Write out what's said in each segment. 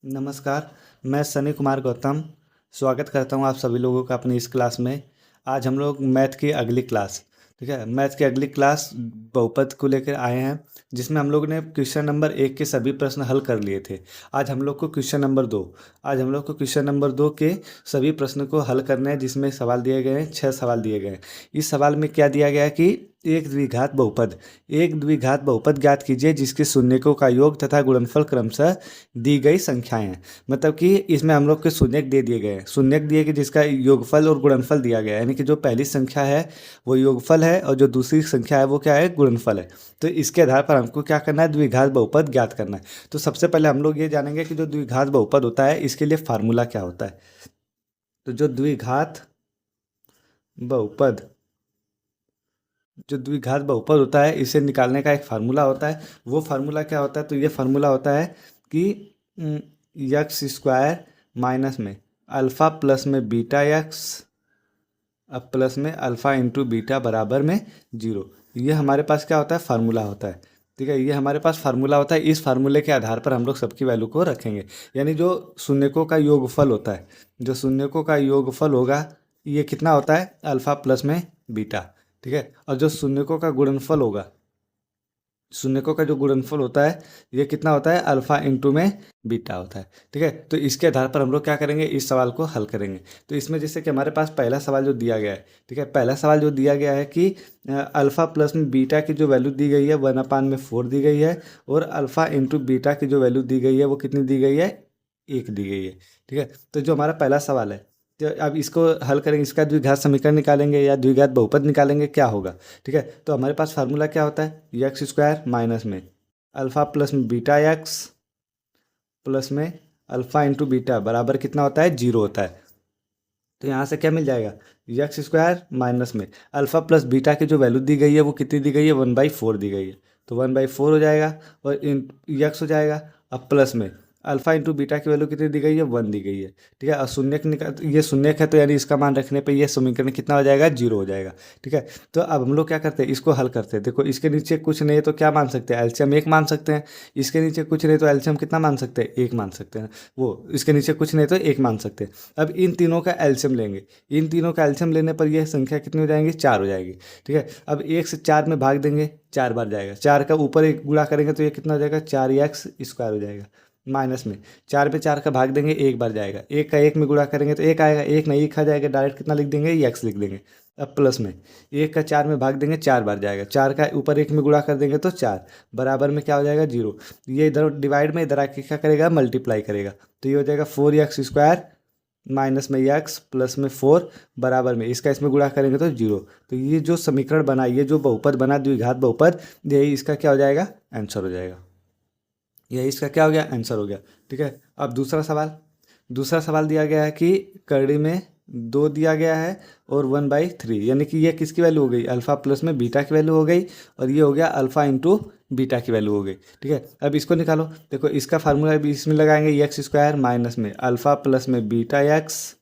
नमस्कार, मैं सनी कुमार गौतम स्वागत करता हूँ आप सभी लोगों का अपनी इस क्लास में। आज हम लोग मैथ की अगली क्लास, ठीक है, मैथ की अगली क्लास बहुपद को लेकर आए हैं, जिसमें हम लोग ने क्वेश्चन नंबर 1 के सभी प्रश्न हल कर लिए थे। आज हम लोग को क्वेश्चन नंबर 2 आज हम लोग को क्वेश्चन नंबर 2 के सभी प्रश्न को हल करना है, जिसमें सवाल दिए गए हैं, 6 सवाल दिए गए हैं। इस सवाल में क्या दिया गया है कि एक द्विघात बहुपद ज्ञात कीजिए जिसके शून्यकों का योग तथा गुणनफल क्रमशः दी गई संख्याएं हैं। मतलब कि इसमें हम लोग के शून्यक दे दिए गए हैं, शून्यक दिए कि जिसका योगफल और गुणनफल दिया गया है, यानी कि जो पहली संख्या है वो योगफल है और जो दूसरी संख्या है वो क्या है, गुणनफल है। तो इसके आधार पर हमको क्या करना है, द्विघात बहुपद ज्ञात करना है। तो सबसे पहले हम लोग ये जानेंगे कि जो द्विघात बहुपद होता है इसके लिए फार्मूला क्या होता है। तो बहुपद जो द्विघात बहुपद होता है इसे निकालने का एक फार्मूला होता है। वो फार्मूला क्या होता है, तो ये फार्मूला होता है कि यक्स स्क्वायर माइनस में अल्फ़ा प्लस में बीटा यक्स अब प्लस में अल्फ़ा इंटू बीटा बराबर में जीरो। ये हमारे पास क्या होता है, फार्मूला होता है। ठीक है, ये हमारे पास फार्मूला होता है। इस फार्मूले के आधार पर हम लोग सबकी वैल्यू को रखेंगे। यानी जो शून्यकों का योगफल होता है, जो शून्यकों का योगफल होगा ये कितना होता है, अल्फ़ा प्लस में बीटा। ठीक है, और जो शून्यकों का गुणनफल होगा, शून्यकों का जो गुणनफल होता है ये कितना होता है, अल्फा इंटू में बीटा होता है। ठीक है, तो इसके आधार पर हम लोग क्या करेंगे, इस सवाल को हल करेंगे। तो इसमें जैसे कि हमारे पास पहला सवाल जो दिया गया है, ठीक है, पहला सवाल जो दिया गया है कि अल्फ़ा प्लस में बीटा की जो वैल्यू दी गई है 1/4 दी गई है, और अल्फ़ा इंटू बीटा की जो वैल्यू दी गई है वो कितनी दी गई है, 1 दी गई है। ठीक है, तो जो हमारा पहला सवाल है, तो अब इसको हल करेंगे, इसका द्विघात समीकरण निकालेंगे या द्विघात बहुपद निकालेंगे, क्या होगा। ठीक है, तो हमारे पास फार्मूला क्या होता है, यक्स स्क्वायर माइनस में अल्फ़ा प्लस में बीटा यक्स प्लस में अल्फ़ा इंटू बीटा बराबर कितना होता है, जीरो होता है। तो यहाँ से क्या मिल जाएगा, यक्स स्क्वायर माइनस में अल्फ़ा प्लस बीटा की जो वैल्यू दी गई है वो कितनी दी गई है, 1/4 दी गई है। तो 1/4 हो जाएगा, और इन यक्स हो जाएगा, अब प्लस में अल्फ़ा इंटू बीटा की वैल्यू कितनी दी गई है, 1 दी गई है। ठीक है, और शून्यक निकाल, ये शून्यक है तो यानी इसका मान रखने पे ये समीकरण कितना हो जाएगा, जीरो हो जाएगा। ठीक है, तो अब हम लोग क्या करते हैं, इसको हल करते हैं। देखो इसके नीचे कुछ नहीं है तो क्या मान सकते हैं, एलसीएम 1 मान सकते हैं। इसके नीचे कुछ नहीं तो एलसीएम कितना मान सकते हैं, 1 मान सकते हैं। वो इसके नीचे कुछ नहीं तो 1 मान सकते हैं। अब इन तीनों का एलसीएम लेंगे, इन तीनों का एलसीएम लेने पर यह संख्या कितनी हो जाएंगी, 4 हो जाएगी। ठीक है, अब 1 से 4 में भाग देंगे, 4 बार जाएगा, 4 का ऊपर एक गुणा करेंगे तो ये कितना हो जाएगा, 4x स्क्वायर हो जाएगा। माइनस में 4 पे 4 का भाग देंगे, एक बार जाएगा, एक का एक में गुणा करेंगे तो एक आएगा, एक नहीं एक आ जाएगा, डायरेक्ट कितना लिख देंगे, x लिख देंगे। अब प्लस में एक का 4 में भाग देंगे, 4 बार जाएगा, 4 का ऊपर एक में गुणा कर देंगे तो 4 बराबर में क्या हो जाएगा, जीरो। ये इधर डिवाइड में, इधर आके क्या करेगा, मल्टीप्लाई करेगा। तो ये हो जाएगा 4x स्क्वायर माइनस में x प्लस में 4 बराबर में इसका इसमें गुणा करेंगे तो जीरो। तो ये जो समीकरण बना, ये जो बहुपद बना द्विघात बहुपद, यही इसका क्या हो जाएगा, आंसर हो जाएगा। यही इसका क्या हो गया, आंसर हो गया। ठीक है, अब दूसरा सवाल दिया गया है कि कड़ी में 2 दिया गया है और 1/3, यानी कि ये किसकी वैल्यू हो गई, अल्फ़ा प्लस में बीटा की वैल्यू हो गई, और ये हो गया अल्फ़ा इंटू बीटा की वैल्यू हो गई। ठीक है, अब इसको निकालो। देखो इसका फार्मूला भी इसमें लगाएंगे, यक्स स्क्वायर माइनस में अल्फ़ा प्लस में बीटा यक्स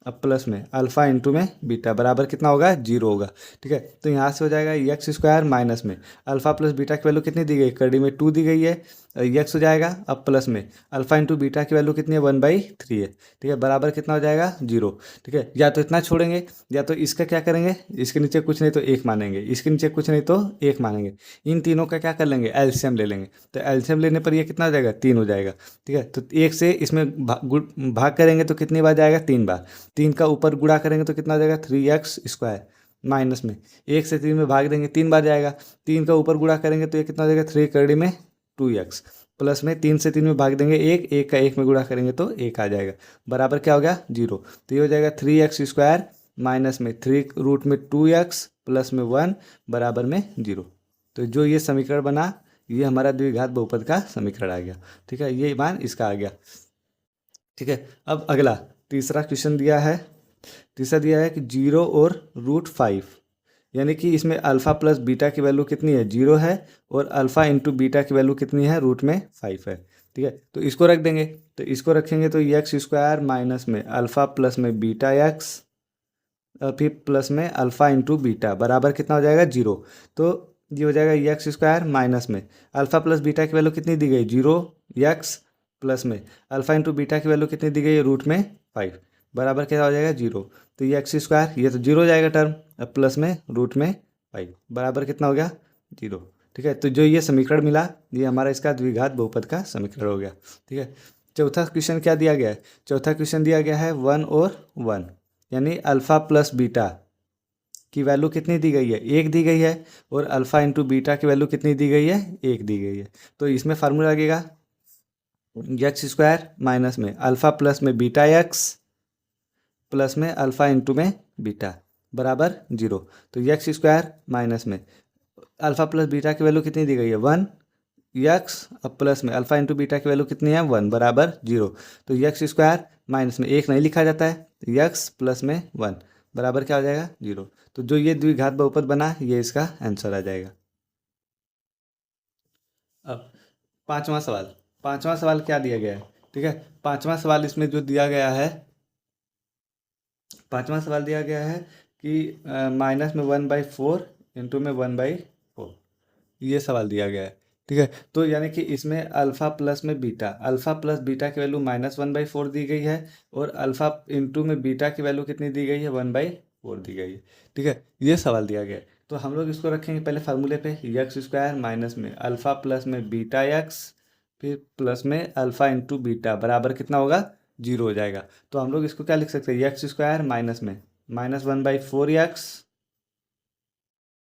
अब प्लस में अल्फ़ा इंटू में बीटा बराबर कितना होगा, जीरो होगा। ठीक है, तो यहाँ से हो जाएगा यक्स स्क्वायर माइनस में अल्फ़ा प्लस बीटा की वैल्यू कितनी दी गई, कड़ी में 2 दी गई है, यक्स हो जाएगा, अब प्लस में अल्फ़ा इंटू बीटा की वैल्यू कितनी है, 1/3 है। ठीक है, बराबर कितना हो जाएगा, जीरो। ठीक है, या तो इतना छोड़ेंगे या तो इसका क्या करेंगे, इसके नीचे कुछ नहीं तो 1 मानेंगे, इसके नीचे कुछ नहीं तो 1 मानेंगे। इन तीनों का क्या कर लेंगे, एलसीएम ले लेंगे। तो एलसीएम लेने पर ये कितना हो जाएगा, 3 हो जाएगा। ठीक है, तो 1 से इसमें भाग करेंगे तो कितनी बार जाएगा, 3 बार। 3 का ऊपर गुणा करेंगे तो कितना हो जाएगा, 3x स्क्वायर माइनस में 1 से 3 में भाग देंगे, 3 बार जाएगा। 3 का ऊपर गुणा करेंगे तो ये कितना हो जाएगा, 3 कड़ी में 2x प्लस में 3 से 3 में भाग देंगे, एक का एक में गुणा करेंगे तो 1 आ जाएगा, बराबर क्या हो गया, जीरो। तो ये हो जाएगा 3x स्क्वायर माइनस में 3 रूट में 2x प्लस में 1 बराबर में जीरो। तो जो ये समीकरण बना, ये हमारा द्विघात बहुपद का समीकरण आ गया। ठीक है, ये मान इसका आ गया। ठीक है, अब अगला तीसरा क्वेश्चन दिया है। तीसरा दिया है कि 0 और √5, यानी कि इसमें अल्फ़ा प्लस बीटा की वैल्यू कितनी है, जीरो है, और अल्फ़ा इंटू बीटा की वैल्यू कितनी है, √5 है। ठीक है, तो इसको रख देंगे। तो इसको रखेंगे तो यक्स स्क्वायर माइनस में अल्फ़ा प्लस में बीटा यक्स फिर प्लस में अल्फ़ा इंटू बीटा बराबर कितना हो जाएगा, जीरो। तो ये हो जाएगा यक्स स्क्वायर माइनस में अल्फ़ा प्लस बीटा की वैल्यू कितनी दी गई, जीरो, यक्स प्लस में अल्फ़ा इंटू बीटा की वैल्यू कितनी दी गई है, रूट में 5 बराबर क्या हो जाएगा 0। तो ये एक्स स्क्वायर ये तो 0 हो जाएगा टर्म, अब प्लस में रूट में 5 बराबर कितना हो गया 0। ठीक है, तो जो ये समीकरण मिला ये हमारा इसका द्विघात बहुपद का समीकरण हो गया। ठीक है, चौथा क्वेश्चन क्या दिया गया है, चौथा क्वेश्चन दिया गया है 1 और 1 यानी अल्फ़ा प्लस बीटा की वैल्यू कितनी दी गई है, 1 दी गई है, और अल्फ़ा इंटू बीटा की वैल्यू कितनी दी गई है, 1 दी गई है। तो इसमें फार्मूला लगेगा एक्स स्क्वायर माइनस में अल्फ़ा प्लस में बीटा एक्स प्लस में अल्फ़ा इंटू में बीटा बराबर 0। तो एक्स स्क्वायर माइनस में अल्फ़ा प्लस बीटा की वैल्यू कितनी दी गई है 1 यक्स, अब प्लस में अल्फ़ा इंटू बीटा की वैल्यू कितनी है 1 बराबर 0। तो यक्स स्क्वायर माइनस में 1 नहीं लिखा जाता है, यक्स प्लस में 1 बराबर क्या हो जाएगा 0। तो जो ये द्विघात बहुपद बना ये इसका आंसर आ जाएगा। अब पांचवा सवाल क्या दिया गया है, ठीक है, पांचवा सवाल इसमें जो दिया गया है, पांचवा सवाल दिया गया है कि माइनस में 1/4 इंटू में 1/4 ये सवाल दिया गया है। ठीक है, तो यानी कि इसमें अल्फ़ा प्लस में बीटा, अल्फ़ा प्लस बीटा की वैल्यू -1/4 दी गई है, और अल्फ़ा इंटू में बीटा की वैल्यू कितनी दी गई है 1/4 दी गई है। ठीक है, ये सवाल दिया गया है। तो हम लोग इसको रखेंगे पहले फार्मूले पे, एक्स स्क्वायर माइनस में अल्फ़ा प्लस में बीटा एक्स फिर प्लस में अल्फ़ा इंटू बीटा बराबर कितना होगा 0 हो जाएगा। तो हम लोग इसको क्या लिख सकते हैं, एक्स स्क्वायर माइनस में -1/4 एक्स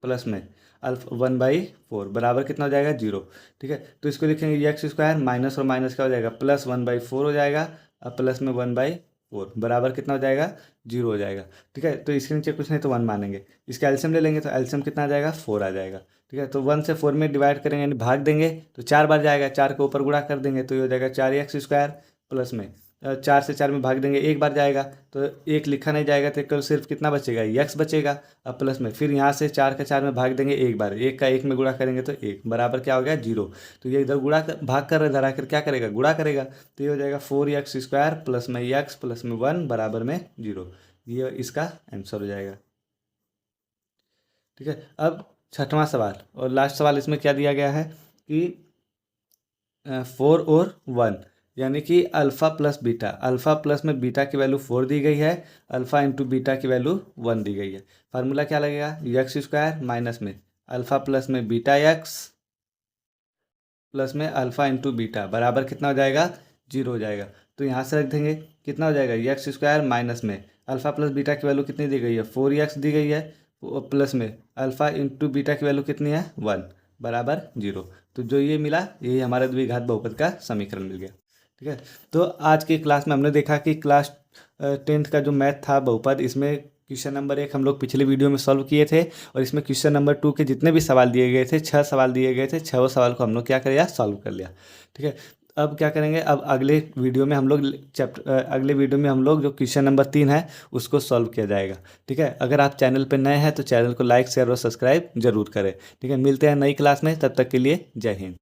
प्लस में अल्फा 1/4 बराबर कितना हो जाएगा 0। ठीक है, तो इसको लिखेंगे एक्स स्क्वायर माइनस और माइनस क्या हो जाएगा प्लस 1/4 हो जाएगा, अब प्लस में 1/4 बराबर कितना हो जाएगा 0 हो जाएगा। ठीक है, तो इसके नीचे कुछ नहीं तो 1 मानेंगे, इसका एलसीएम ले लेंगे तो एलसीएम कितना आ जाएगा 4 आ जाएगा। ठीक है, तो 1 से 4 में डिवाइड करेंगे यानी भाग देंगे तो 4 बार जाएगा, 4 के ऊपर गुणा कर देंगे तो ये हो जाएगा 4x स्क्वायर प्लस में 4 से 4 में भाग देंगे एक बार जाएगा तो 1 लिखा नहीं जाएगा, तो केवल सिर्फ कितना बचेगा x बचेगा। अब प्लस में फिर यहाँ से 4 का 4 में भाग देंगे एक बार, 1 का 1 में गुणा करेंगे तो 1 बराबर क्या हो गया 0। तो ये इधर भाग कर इधर आकर क्या करेगा गुणा करेगा, तो ये हो जाएगा 4x स्क्वायर प्लस में x प्लस में 1 बराबर में 0। ये इसका आंसर हो जाएगा। ठीक है, अब छठवां सवाल और लास्ट सवाल इसमें क्या दिया गया है कि 4 और 1 यानी कि alpha plus beta, alpha plus में बीटा की वैल्यू 4 दी गई है, अल्फ़ा इंटू बीटा की वैल्यू 1 दी गई है। फार्मूला क्या लगेगा एक्स स्क्वायर माइनस में अल्फ़ा प्लस में बीटा एक्स प्लस में अल्फ़ा इंटू बीटा बराबर कितना हो जाएगा 0 हो जाएगा। तो यहाँ से रख देंगे कितना हो जाएगा एक्स स्क्वायर माइनस में अल्फ़ा प्लस बीटा की वैल्यू कितनी दी गई है 4x दी गई है, प्लस में अल्फ़ा इंटू बीटा की वैल्यू कितनी है 1 बराबर 0। तो जो ये मिला यही हमारा द्विघात बहुपद का समीकरण मिल गया। ठीक है, तो आज की क्लास में हमने देखा कि क्लास 10th का जो मैथ था बहुपद, इसमें क्वेश्चन नंबर 1 हम लोग पिछले वीडियो में सॉल्व किए थे, और इसमें क्वेश्चन नंबर 2 के जितने भी सवाल दिए गए थे 6 सवाल दिए गए थे, 6 सवाल को हम लोग क्या कर लिया सॉल्व कर लिया। ठीक है, अब क्या करेंगे, अब अगले वीडियो में हम लोग अगले वीडियो में हम लोग जो क्वेश्चन नंबर 3 है उसको सॉल्व किया जाएगा। ठीक है, अगर आप चैनल पर नए हैं तो चैनल को लाइक शेयर और सब्सक्राइब जरूर करें। ठीक है, मिलते हैं नई क्लास में, तब तक के लिए जय हिंद।